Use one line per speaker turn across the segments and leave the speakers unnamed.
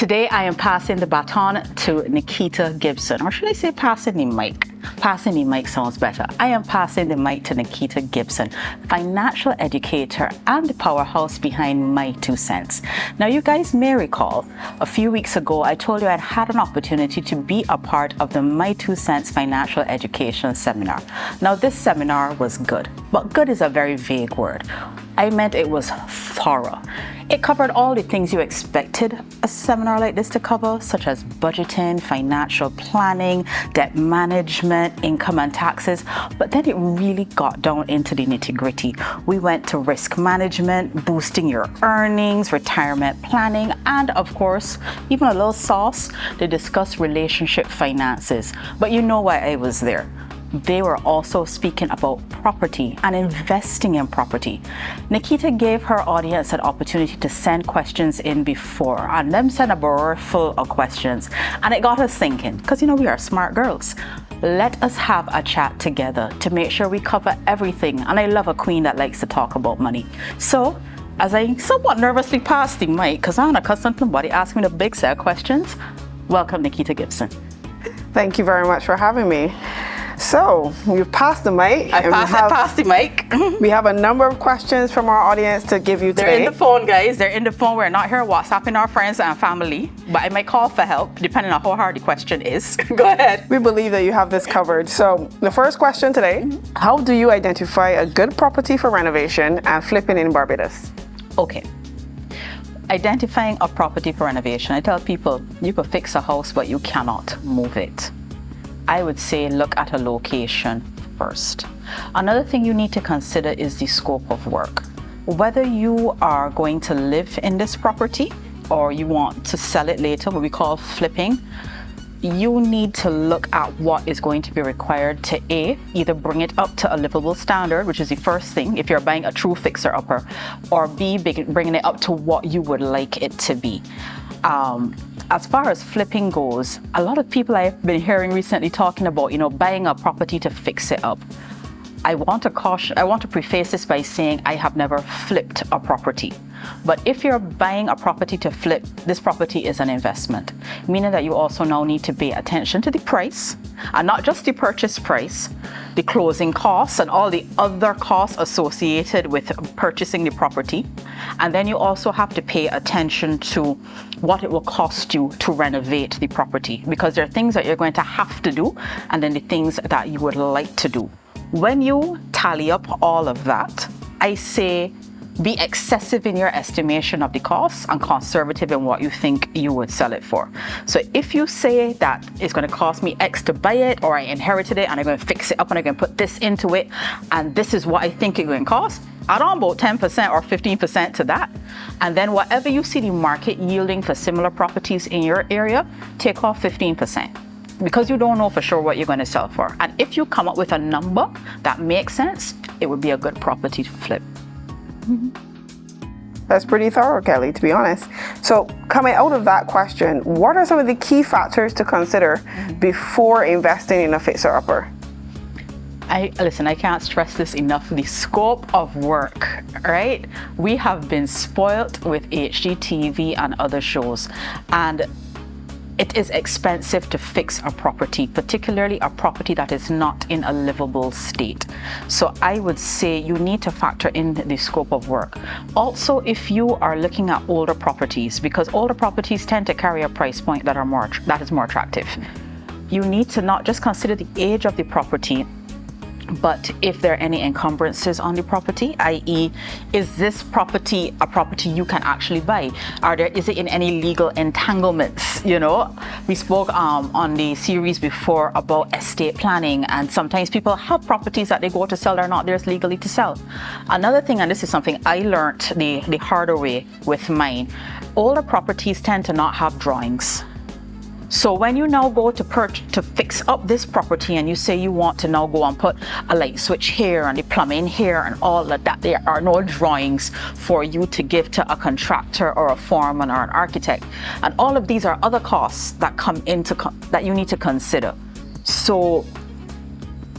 Today I am passing the baton to Nikita Gibson, or should I say passing the mic? Passing the mic sounds better. I am passing the mic to Nikita Gibson, financial educator and the powerhouse behind My 2 Cents. Now, you guys may recall a few weeks ago I told you I'd had an opportunity to be a part of the My 2 Cents financial education seminar. Now, this seminar was good, but good is a very vague word. I meant it was thorough. It covered all the things you expected a seminar like this to cover, such as budgeting, financial planning, debt management, income and taxes, but then it really got down into the nitty-gritty. We went to risk management, boosting your earnings, retirement planning, and of course, even a little sauce to discuss relationship finances. But you know why I was there. They were also speaking about property and investing in property. Nikita gave her audience an opportunity to send questions in before, and them sent a barrel full of questions. And it got us thinking, because we are smart girls. Let us have a chat together to make sure we cover everything. And I love a queen that likes to talk about money. So, as I somewhat nervously passed the mic, because I'm accustomed to nobody asking me the big set of questions, welcome Nikita Gibson.
Thank you very much for having me. So, we've passed the mic.
I passed the mic.
We have a number of questions from our audience to give you today.
They're in the phone, guys. They're in the phone. We're not here WhatsApping our friends and family, but I might call for help, depending on how hard the question is. Go ahead.
We believe that you have this covered. So, the first question today, how do you identify a good property for renovation and flipping in Barbados?
Okay. Identifying a property for renovation. I tell people, you could fix a house, but you cannot move it. I would say look at a location first. Another thing you need to consider is the scope of work. Whether you are going to live in this property or you want to sell it later, what we call flipping, you need to look at what is going to be required to A, either bring it up to a livable standard, which is the first thing if you're buying a true fixer-upper, or B, bringing it up to what you would like it to be. As far as flipping goes, a lot of people I've been hearing recently talking about, buying a property to fix it up. I want to preface this by saying I have never flipped a property. But if you're buying a property to flip, this property is an investment, meaning that you also now need to pay attention to the price, and not just the purchase price, the closing costs and all the other costs associated with purchasing the property. And then you also have to pay attention to what it will cost you to renovate the property, because there are things that you're going to have to do and then the things that you would like to do. When you tally up all of that, I say be excessive in your estimation of the costs and conservative in what you think you would sell it for. So if you say that it's going to cost me X to buy it, or I inherited it and I'm going to fix it up and I'm going to put this into it, and this is what I think it's going to cost, add on about 10% or 15% to that. And then whatever you see the market yielding for similar properties in your area, take off 15%. Because you don't know for sure what you're going to sell for. And if you come up with a number that makes sense, it would be a good property to flip.
That's pretty thorough, Kelly, to be honest. So, coming out of that question, what are some of the key factors to consider before investing in a fixer-upper?
Listen, I can't stress this enough. The scope of work, right? We have been spoilt with HGTV and other shows, and it is expensive to fix a property, particularly a property that is not in a livable state. So I would say you need to factor in the scope of work. Also, if you are looking at older properties, because older properties tend to carry a price point that is more attractive, you need to not just consider the age of the property, but if there are any encumbrances on the property, i.e., is this property a property you can actually buy? Is it in any legal entanglements? We spoke on the series before about estate planning, and sometimes people have properties that they go to sell that are not theirs legally to sell. Another thing, and this is something I learned the harder way with mine, older properties tend to not have drawings. So when you now go to fix up this property and you say you want to now go and put a light switch here and the plumbing here and all of that, there are no drawings for you to give to a contractor or a foreman or an architect. And all of these are other costs that come into that you need to consider. So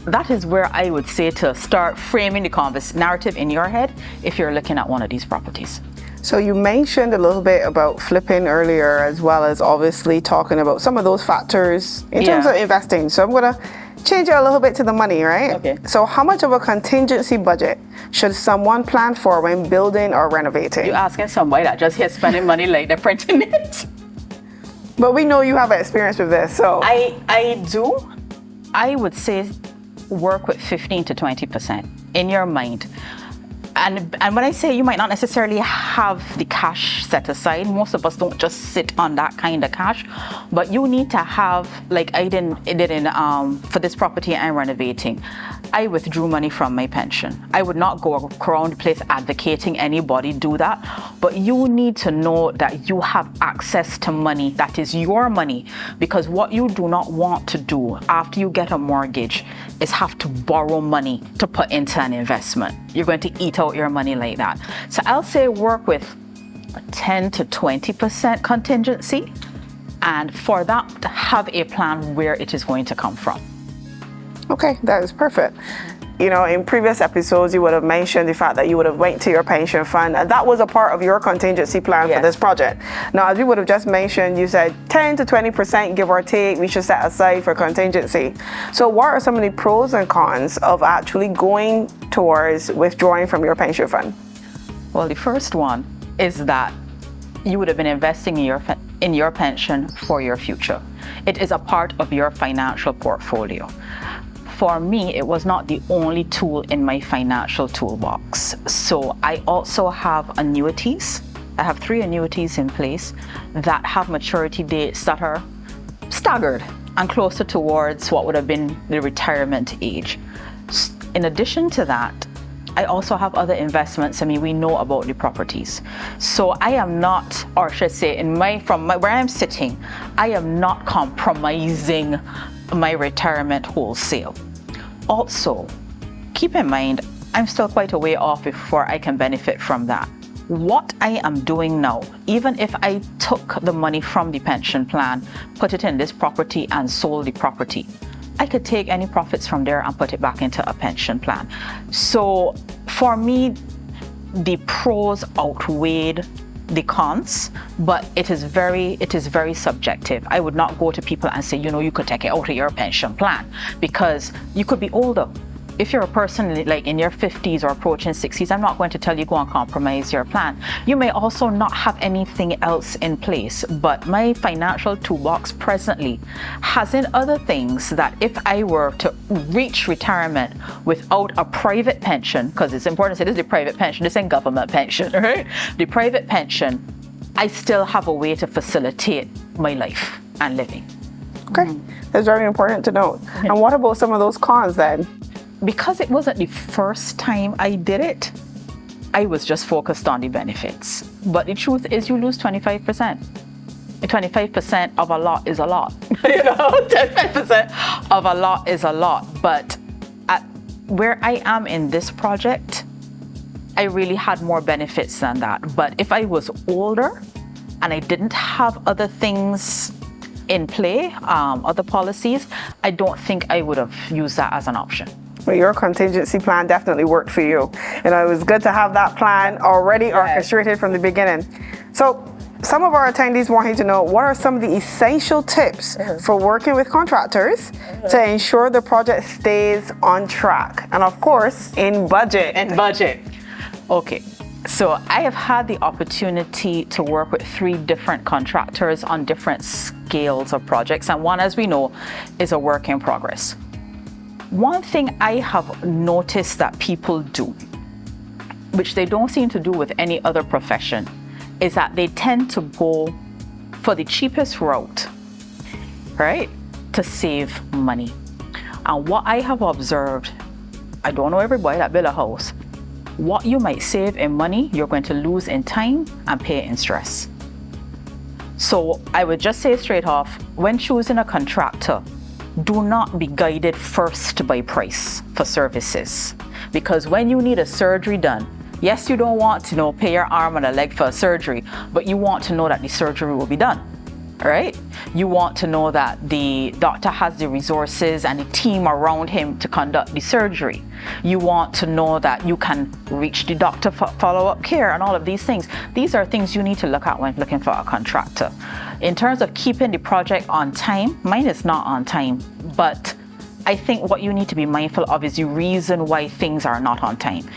that is where I would say to start framing the narrative in your head if you're looking at one of these properties.
So you mentioned a little bit about flipping earlier, as well as obviously talking about some of those factors in terms of investing. So I'm gonna change it a little bit to the money, right?
Okay.
So how much of a contingency budget should someone plan for when building or renovating?
You're asking somebody that just here spending money like they're printing it.
But we know you have experience with this, so.
I do. I would say work with 15 to 20% in your mind. And when I say you might not necessarily have the cash set aside, most of us don't just sit on that kind of cash, but you need to have, like I did for this property I'm renovating, I withdrew money from my pension. I would not go around the place advocating anybody do that, but you need to know that you have access to money that is your money, because what you do not want to do after you get a mortgage is have to borrow money to put into an investment. You're going to eat out your money like that. So I'll say work with 10 to 20% contingency, and for that, have a plan where it is going to come from.
Okay, that is perfect. You know, in previous episodes, you would have mentioned the fact that you would have went to your pension fund, and that was a part of your contingency plan for this project. Now, as you would have just mentioned, you said 10 to 20%, give or take, we should set aside for contingency. So what are some of the pros and cons of actually going towards withdrawing from your pension fund?
Well, the first one is that you would have been investing in your pension for your future. It is a part of your financial portfolio. For me, it was not the only tool in my financial toolbox. So I also have annuities. I have 3 annuities in place that have maturity dates that are staggered and closer towards what would have been the retirement age. In addition to that, I also have other investments. I mean, we know about the properties. So I am not, or should I say, from where I'm sitting, I am not compromising my retirement wholesale. Also, keep in mind, I'm still quite a way off before I can benefit from that. What I am doing now, even if I took the money from the pension plan, put it in this property and sold the property, I could take any profits from there and put it back into a pension plan. So for me, the pros outweighed the cons, but it is very subjective. I would not go to people and say, you know, you could take it out of your pension plan, because you could be older. If you're a person like in your 50s or approaching 60s, I'm not going to tell you go and compromise your plan. You may also not have anything else in place, but my financial toolbox presently has in other things that if I were to reach retirement without a private pension, because it's important to say this is the private pension, this ain't government pension, right? The private pension, I still have a way to facilitate my life and living.
Okay, that's very important to note. And what about some of those cons then?
Because it wasn't the first time I did it, I was just focused on the benefits. But the truth is you lose 25%. 25% of a lot is a lot. 25% of a lot is a lot. But at where I am in this project, I really had more benefits than that. But if I was older and I didn't have other things in play, other policies, I don't think I would have used that as an option.
Well, your contingency plan definitely worked for you. And it was good to have that plan already orchestrated from the beginning. So some of our attendees wanting to know, what are some of the essential tips for working with contractors to ensure the project stays on track? And of course, in budget.
Okay. So I have had the opportunity to work with 3 different contractors on different scales of projects. And one, as we know, is a work in progress. One thing I have noticed that people do, which they don't seem to do with any other profession, is that they tend to go for the cheapest route, right, to save money. And what I have observed, I don't know everybody that build a house, what you might save in money, you're going to lose in time and pay in stress. So I would just say straight off, when choosing a contractor, do not be guided first by price for services. Because when you need a surgery done, yes, you don't want to pay your arm and a leg for a surgery, but you want to know that the surgery will be done. right? You want to know that the doctor has the resources and the team around him to conduct the surgery. You want to know that you can reach the doctor for follow-up care and all of these things. These are things you need to look at when looking for a contractor. In terms of keeping the project on time, mine is not on time, but I think what you need to be mindful of is the reason why things are not on time.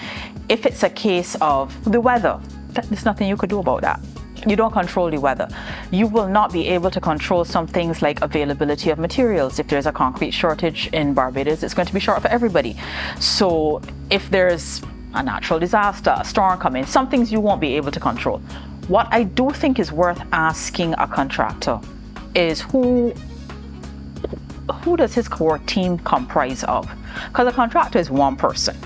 If it's a case of the weather, there's nothing you could do about that. You don't control the weather. You will not be able to control some things like availability of materials. If there's a concrete shortage in Barbados, it's going to be short for everybody. So if there's a natural disaster, a storm coming, some things you won't be able to control. What I do think is worth asking a contractor is who does his core team comprise of? Because a contractor is one person,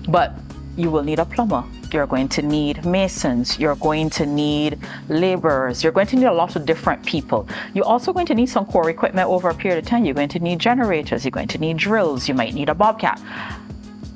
but you will need a plumber. You're going to need masons. You're going to need laborers. You're going to need a lot of different people. You're also going to need some core equipment over a period of time. You're going to need generators. You're going to need drills. You might need a bobcat.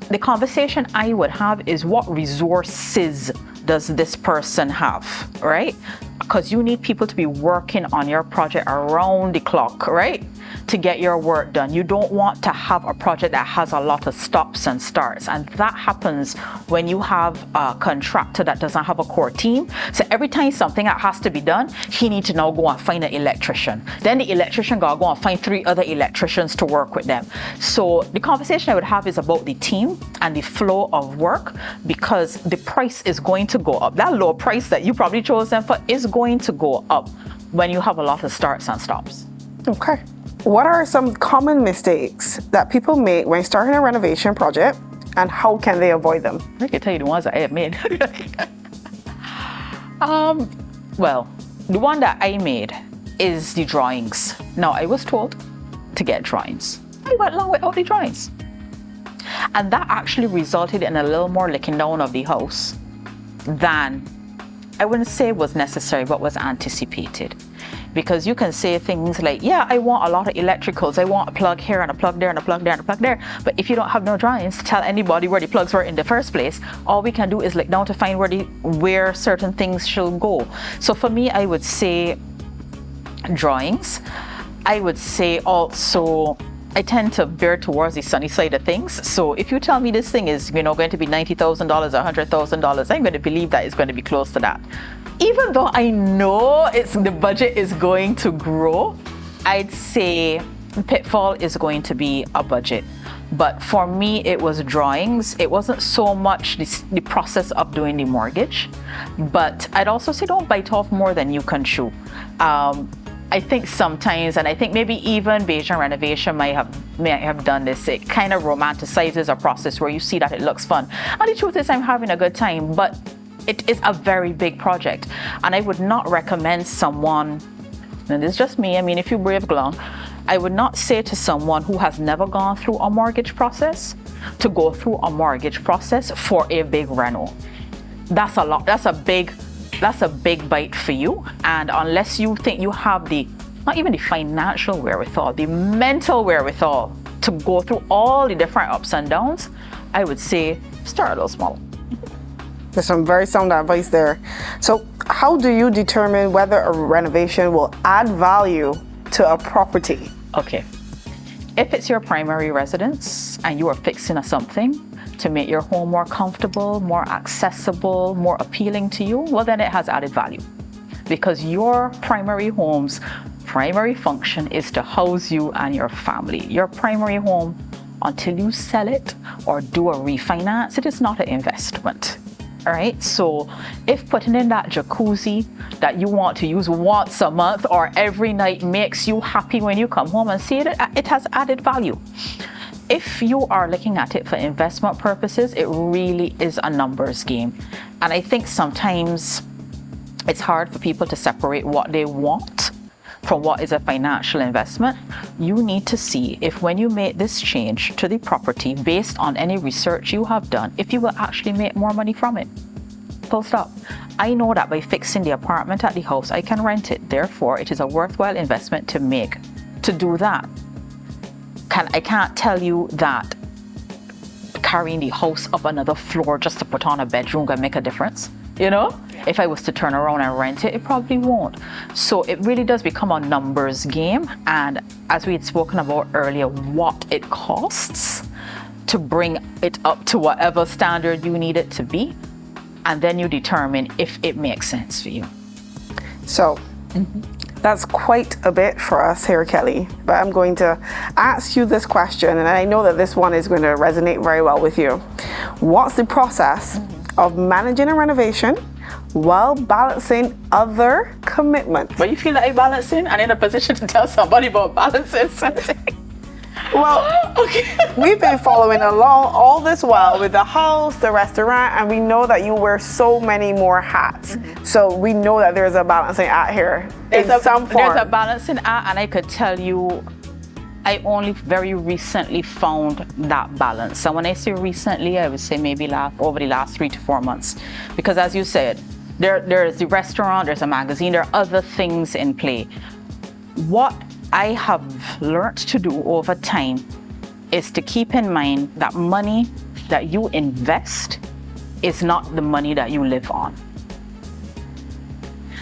The conversation I would have is, what resources does this person have, right? Because you need people to be working on your project around the clock, right? To get your work done. You don't want to have a project that has a lot of stops and starts. And that happens when you have a contractor that doesn't have a core team. So every time something that has to be done, he needs to now go and find an electrician. Then the electrician gotta go and find 3 other electricians to work with them. So the conversation I would have is about the team and the flow of work, because the price is going to go up. That low price that you probably chose them for is going to go up when you have a lot of starts and stops.
Okay. What are some common mistakes that people make when starting a renovation project, and how can they avoid them?
I can tell you the ones that I have made. Well, the one that I made is the drawings. Now, I was told to get drawings. I went along with all the drawings. And that actually resulted in a little more licking down of the house than, I wouldn't say was necessary, but was anticipated. Because you can say things like, yeah, I want a lot of electricals. I want a plug here and a plug there and a plug there and a plug there. But if you don't have no drawings to tell anybody where the plugs were in the first place, all we can do is look down to find where certain things should go. So for me, I would say drawings. I would say also, I tend to veer towards the sunny side of things. So if you tell me this thing is, going to be $90,000, $100,000, I'm going to believe that it's going to be close to that. Even though I know the budget is going to grow, I'd say the pitfall is going to be a budget. But for me, it was drawings. It wasn't so much the process of doing the mortgage, but I'd also say don't bite off more than you can chew. I think sometimes, and I think maybe even Bajan Renovation might have done this, it kind of romanticizes a process where you see that it looks fun. And the truth is, I'm having a good time, but it is a very big project. And I would not recommend someone, and this is just me, I mean, if you brave along, I would not say to someone who has never gone through a mortgage process to go through a mortgage process for a big reno. That's a lot, that's a big bite for you. And unless you think you have not even the financial wherewithal, the mental wherewithal to go through all the different ups and downs, I would say start a little small.
There's some very sound advice there. So how do you determine whether a renovation will add value to a property?
Okay. If it's your primary residence and you are fixing something to make your home more comfortable, more accessible, more appealing to you, well, then it has added value. Because your primary home's primary function is to house you and your family. Your primary home, until you sell it or do a refinance, it is not an investment. All right, so if putting in that jacuzzi that you want to use once a month or every night makes you happy when you come home and see it, it has added value. If you are looking at it for investment purposes, it really is a numbers game. And I think sometimes it's hard for people to separate what they want from what is a financial investment. You need to see if when you make this change to the property based on any research you have done, if you will actually make more money from it. Full stop. I know that by fixing the apartment at the house, I can rent it. Therefore, it is a worthwhile investment to make. To do that, I can't tell you that carrying the house up another floor just to put on a bedroom can make a difference. you know? If I was to turn around and rent it, it probably won't. So it really does become a numbers game. And as we had spoken about earlier, what it costs to bring it up to whatever standard you need it to be. And then you determine if it makes sense for you.
So that's quite a bit for us here, Kelly. But I'm going to ask you this question, and I know that this one is going to resonate very well with you. What's the process of managing a renovation while balancing other commitments?
But you feel like balancing and in a position to tell somebody about balancing something?
Well,
Okay.
we've been following along all this while with the house, the restaurant, and we know that you wear so many more hats. So we know that there's a balancing act here in some form.
There's a balancing act, and I could tell you, I only very recently found that balance. And when I say recently, I would say maybe over the last 3 to 4 months. Because as you said, there's the restaurant, there's a magazine, there are other things in play. What I have learned to do over time is to keep in mind that money that you invest is not the money that you live on.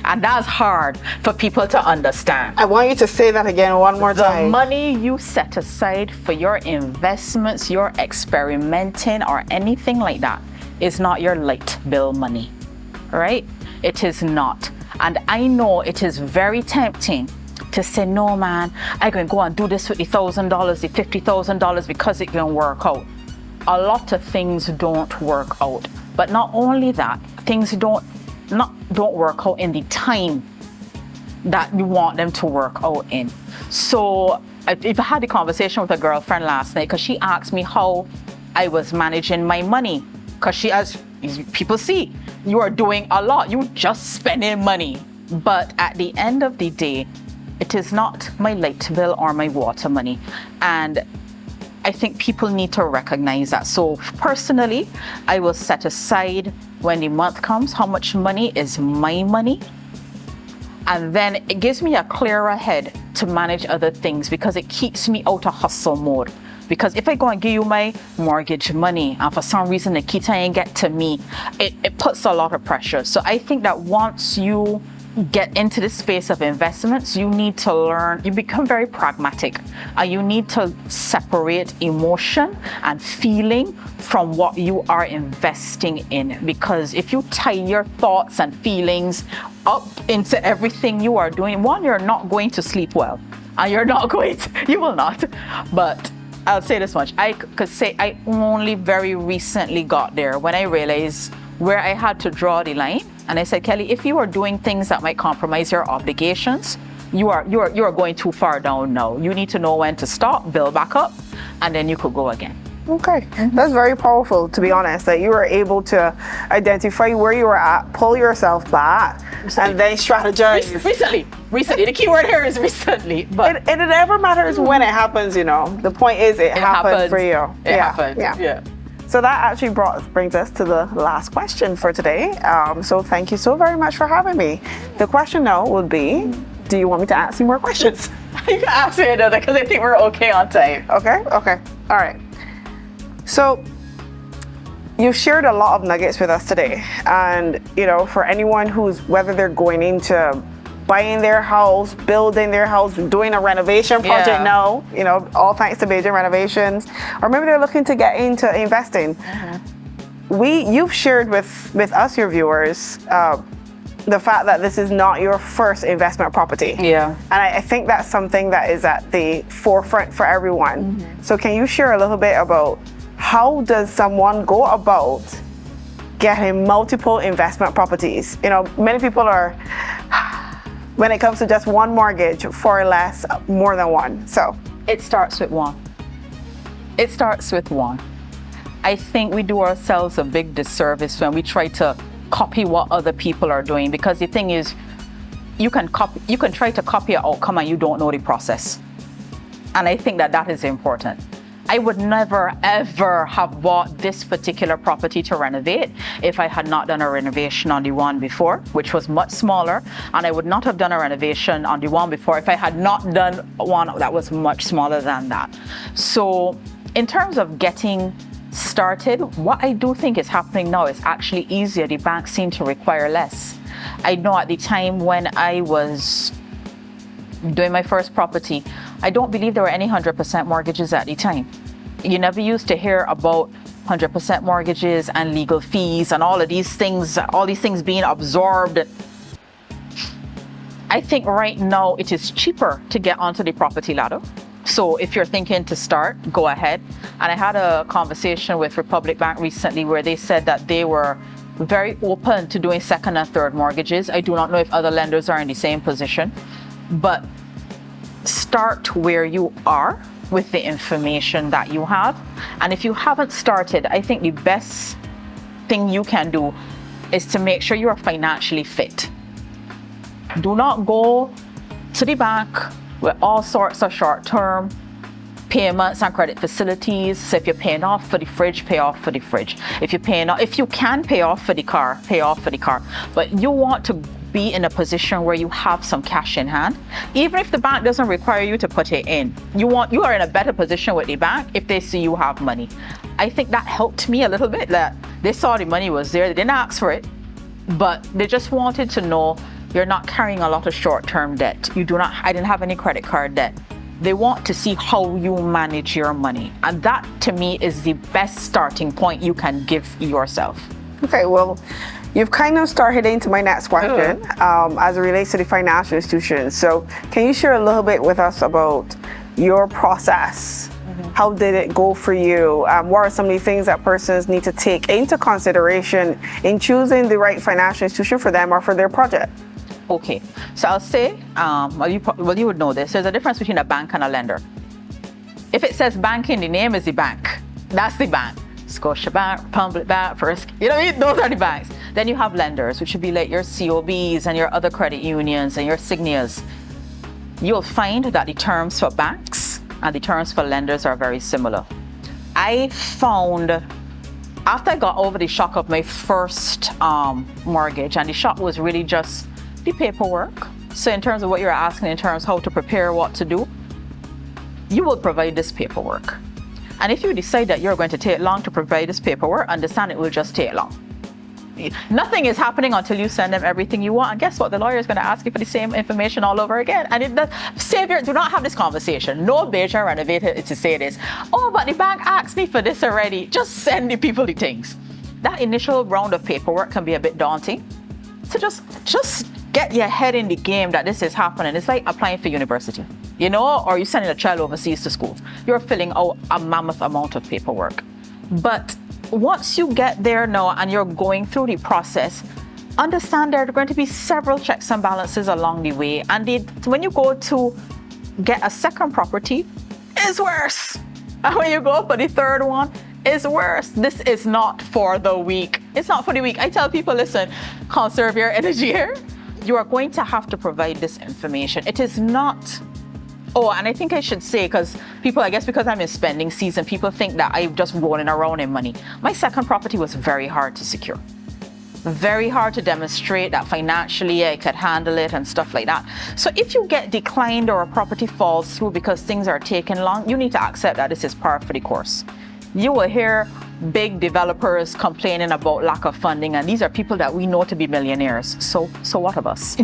And that's hard for people to understand.
I want you to say that again one more time.
The money you set aside for your investments, your experimenting, or anything like that is not your light bill money, right? It is not. And I know it is very tempting to say, no, man, I'm going to go and do this with the $1,000, the $50,000 because it can work out. A lot of things don't work out. But not only that, things don't work out in the time that you want them to work out in. So if I had a conversation with a girlfriend last night, because she asked me how I was managing my money, because she, as people see, you are doing a lot, you just spending money. But at the end of the day, it is not my light bill or my water money. And I think people need to recognize that. So personally, I will set aside when the month comes how much money is my money. And then it gives me a clearer head to manage other things because it keeps me out of hustle mode. Because if I go and give you my mortgage money and for some reason Nikita ain't get to me, it puts a lot of pressure. So I think that once you get into the space of investments, you need to learn, you become very pragmatic, and you need to separate emotion and feeling from what you are investing in. Because if you tie your thoughts and feelings up into everything you are doing, one, you're not going to sleep well, and you will not. But I'll say this much, I could say I only very recently got there when I realized where I had to draw the line. And I said, Kelly, if you are doing things that might compromise your obligations, you are going too far down now. You need to know when to stop, build back up, and then you could go again.
Okay, that's very powerful, to be honest, that you were able to identify where you were at, pull yourself back, and then strategize.
Recently, the key word here is recently. But
it never matters when it happens, you know. The point is it happened for you.
It happened,
yeah. So that actually brings us to the last question for today. So thank you so very much for having me. The question now would be, do you want me to ask you more questions?
You can ask me another because I think we're okay on time.
Okay, all right. So you've shared a lot of nuggets with us today. And, you know, for anyone whether they're going into buying their house, building their house, doing a renovation project now, you know, all thanks to Bajan Renovations, or maybe they're looking to get into investing. You've shared with us, your viewers, the fact that this is not your first investment property.
Yeah.
And I think that's something that is at the forefront for everyone. So can you share a little bit about how does someone go about getting multiple investment properties? You know, many people are, when it comes to just one mortgage, for less, more than one. So
it starts with one. It starts with one. I think we do ourselves a big disservice when we try to copy what other people are doing, because the thing is, you can try to copy an outcome and you don't know the process. And I think that is important. I would never, ever have bought this particular property to renovate if I had not done a renovation on the one before, which was much smaller. And I would not have done a renovation on the one before if I had not done one that was much smaller than that. So in terms of getting started, what I do think is happening now is actually easier. The banks seem to require less. I know at the time when I was doing my first property, I don't believe there were any 100% mortgages at the time. You never used to hear about 100% mortgages and legal fees and all these things being absorbed. I think right now it is cheaper to get onto the property ladder. So if you're thinking to start, go ahead. And I had a conversation with Republic Bank recently where they said that they were very open to doing second and third mortgages. I do not know if other lenders are in the same position, but start where you are with the information that you have. And if you haven't started, I think the best thing you can do is to make sure you are financially fit. Do not go to the bank with all sorts of short-term payments and credit facilities. So if you're paying off for the fridge, pay off for the fridge. If you can pay off for the car, pay off for the car. But you want to be in a position where you have some cash in hand. Even if the bank doesn't require you to put it in, you are in a better position with the bank if they see you have money. I think that helped me a little bit, that they saw the money was there. They didn't ask for it, but they just wanted to know you're not carrying a lot of short-term debt. I didn't have any credit card debt. They want to see how you manage your money. And that, to me, is the best starting point you can give yourself.
Okay, well, you've kind of started into my next question as it relates to the financial institutions. So can you share a little bit with us about your process? How did it go for you? What are some of the things that persons need to take into consideration in choosing the right financial institution for them or for their project?
Okay, so I'll say, you would know this, there's a difference between a bank and a lender. If it says bank in the name, is the bank. That's the bank. Scotiabank, Republic Bank, First, you know what I mean? Those are the banks. Then you have lenders, which would be like your COBs and your other credit unions and your Signias. You'll find that the terms for banks and the terms for lenders are very similar. I found, after I got over the shock of my first mortgage, and the shock was really just the paperwork. So in terms of what you're asking, in terms of how to prepare, what to do, you will provide this paperwork. And if you decide that you're going to take long to provide this paperwork, understand it will just take long. Nothing is happening until you send them everything you want. And guess what? The lawyer is going to ask you for the same information all over again. And Savior, do not have this conversation. No Bajan Renovation is to say this. Oh, but the bank asked me for this already. Just send the people the things. That initial round of paperwork can be a bit daunting. So just get your head in the game that this is happening. It's like applying for university, or you're sending a child overseas to school. You're filling out a mammoth amount of paperwork. But once you get there now and you're going through the process, understand there are going to be several checks and balances along the way. And when you go to get a second property, it's worse. And when you go for the third one, it's worse. This is not for the weak. It's not for the weak. I tell people, listen, conserve your energy here. You are going to have to provide this information. It is not, and I think I should say, because I'm in spending season, people think that I'm just rolling around in money. My second property was very hard to secure. Very hard to demonstrate that financially I could handle it and stuff like that. So if you get declined or a property falls through because things are taking long, you need to accept that this is par for the course. You will hear big developers complaining about lack of funding, and these are people that we know to be millionaires. So what of us,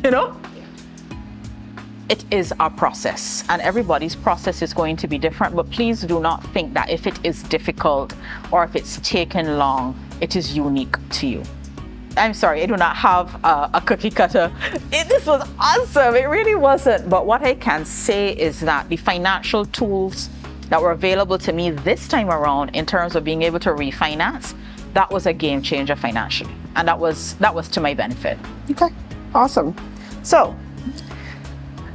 It is a process, and everybody's process is going to be different, but please do not think that if it is difficult or if it's taken long, it is unique to you. I'm sorry, I do not have a cookie cutter. This was awesome, it really wasn't. But what I can say is that the financial tools that were available to me this time around in terms of being able to refinance, that was a game changer financially. And that was to my benefit.
Okay, awesome. So,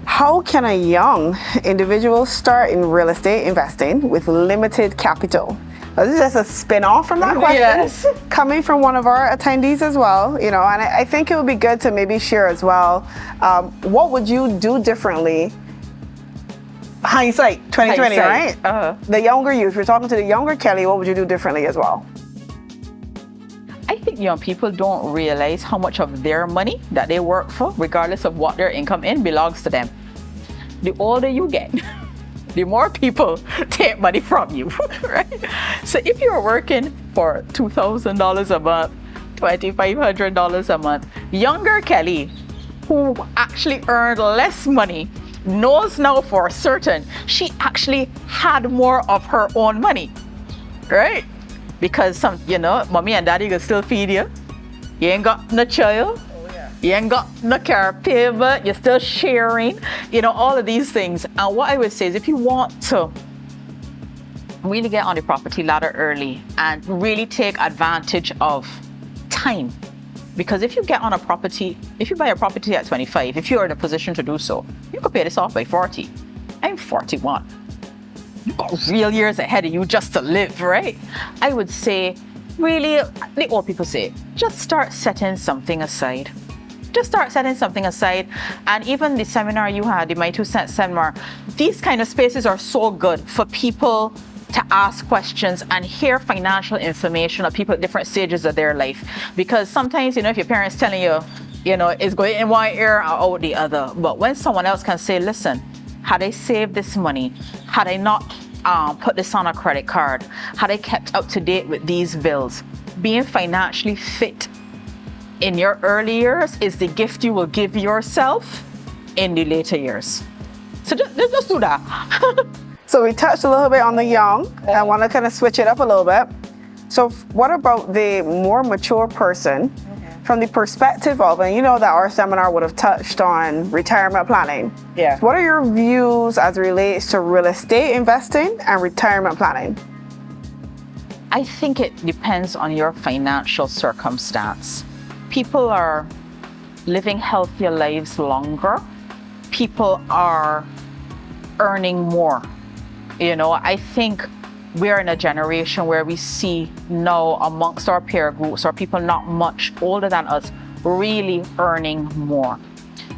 how can a young individual start in real estate investing with limited capital? This is just a spin-off from that question.
Yes.
Coming from one of our attendees as well, and I think it would be good to maybe share as well, what would you do differently? Hindsight 2020, right? The younger youth, we're talking to the younger Kelly, what would you do differently as well?
I think young people don't realize how much of their money that they work for, regardless of what their income in, belongs to them. The older you get, the more people take money from you, right? So if you're working for $2,000 a month, $2,500 a month, younger Kelly, who actually earned less money, knows now for certain she actually had more of her own money, right? Because mommy and daddy can still feed you. You ain't got no child. You ain't got no car payment. You're still sharing, all of these things. And what I would say is if you want to really get on the property ladder early and really take advantage of time, because if you get on a property, if you buy a property at 25, if you're in a position to do so, you could pay this off by 40. I'm 41. You've got real years ahead of you just to live, right? I would say, really, the old people say, just start setting something aside. Just start setting something aside. And even the seminar you had, the My 2 Cents seminar, these kind of spaces are so good for people to ask questions and hear financial information of people at different stages of their life. Because sometimes, if your parents telling you, it's going in one ear or out the other. But when someone else can say, listen, had I saved this money, had I not put this on a credit card, had I kept up to date with these bills, being financially fit in your early years is the gift you will give yourself in the later years. So just do that.
So we touched a little bit on the young. I want to kind of switch it up a little bit. So what about the more mature person from the perspective of, and that our seminar would have touched on retirement planning.
Yeah.
So what are your views as it relates to real estate investing and retirement planning?
I think it depends on your financial circumstance. People are living healthier lives longer. People are earning more. I think we're in a generation where we see now amongst our peer groups or people not much older than us really earning more.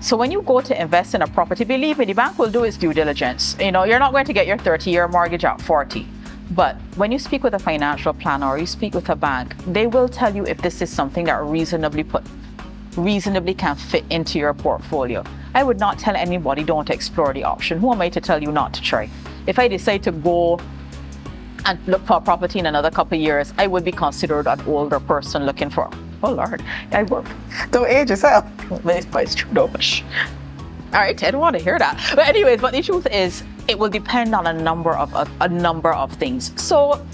So when you go to invest in a property, believe me, the bank will do its due diligence. You're not going to get your 30-year mortgage at 40. But when you speak with a financial planner or you speak with a bank, they will tell you if this is something that reasonably can fit into your portfolio. I would not tell anybody don't explore the option. Who am I to tell you not to try? If I decide to go and look for a property in another couple of years, I would be considered an older person looking for, oh Lord, I work.
Don't age yourself.
It's true, no. All right, I don't want to hear that. But anyways, but the truth is, it will depend on a number of things. So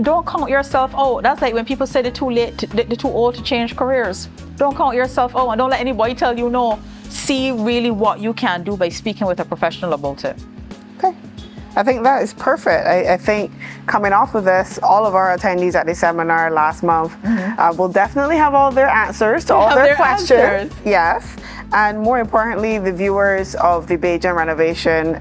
don't count yourself out. That's like when people say they're too old to change careers. Don't count yourself out and don't let anybody tell you no. See really what you can do by speaking with a professional about it.
Okay. I think that is perfect. I think coming off of this, all of our attendees at the seminar last month will definitely have all their answers to all their questions. Answers. Yes. And more importantly, the viewers of the Bajan Renovation.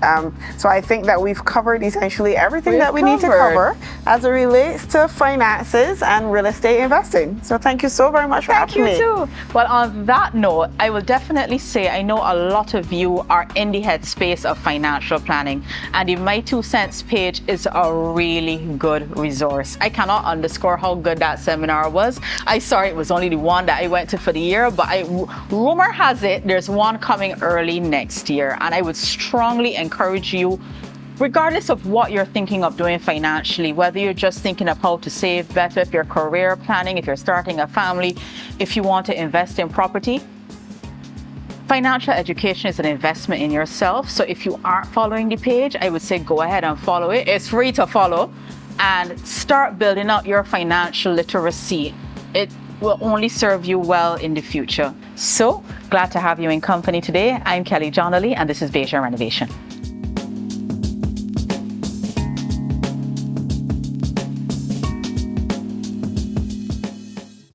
So I think that we've covered essentially everything that we need to cover as it relates to finances and real estate investing. So thank you so very much for having me.
Thank you too. Well, on that note, I will definitely say I know a lot of you are in the headspace of financial planning, and the My 2 Cents page is a really good resource. I cannot underscore how good that seminar was. I saw it was only the one that I went to for the year, but rumor has it there's one coming early next year, and I would strongly encourage you, regardless of what you're thinking of doing financially, whether you're just thinking of how to save better, if you're career planning, if you're starting a family, if you want to invest in property, financial education is an investment in yourself. So if you aren't following the page, I would say go ahead and follow it. It's free to follow, and start building out your financial literacy. It will only serve you well in the future. So glad to have you in company today. I'm Kelly Johnley, and this is Bajan Renovation.